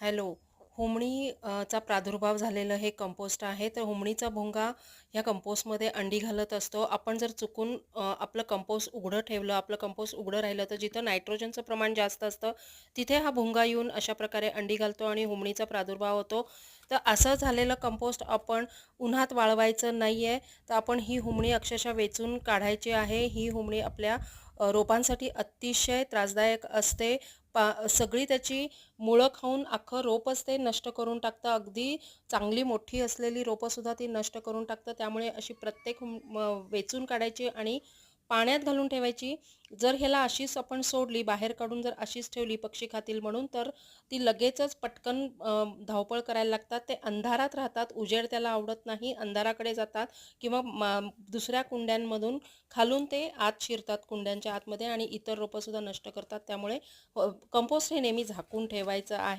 Hello. चा प्रादुर्भाव झालेलं हे कंपोस्ट आहे. तर हुमणीचा भुंगा ह्या कंपोस्टमध्ये अंडी घालत असतो. आपण जर चुकून आपलं कंपोस्ट उघडं ठेवलं, आपलं कंपोस्ट उघडं राहिलं, तर जिथं नायट्रोजनचं प्रमाण जास्त असतं, तिथे हा भुंगा येऊन अशा प्रकारे अंडी घालतो आणि हुमणीचा प्रादुर्भाव होतो. तर असं झालेलं कंपोस्ट आपण उन्हात वाळवायचं नाहीये. तर आपण ही हुमणी अक्षरशः वेचून काढायची आहे. ही हुमणी आपल्या रोपांसाठी अतिशय त्रासदायक असते. सगळी त्याची मुळं खाऊन अख्खं रोपच ते नष्ट करून टाकतं. अगदी चांगली मोठी असलेली रोपंसुद्धा ती नष्ट करून टाकतं. त्यामुळे अशी प्रत्येक वेचून काढायची आणि पाण्यात घालून ठेवायची. जर ह्याला अशीच आपण सोडली, बाहेर काढून जर अशीच ठेवली पक्षी खातील म्हणून, तर ती लगेचच पटकन धावपळ करायला लागतात. ते अंधारात राहतात, उजेड त्याला आवडत नाही, अंधाराकडे जातात किंवा दुसऱ्या कुंड्यांमधून खालून ते आत शिरतात कुंड्यांच्या आतमध्ये आणि इतर रोपंसुद्धा नष्ट करतात. त्यामुळे कंपोस्ट हे नेहमी झाकून ठेवायचं आहे.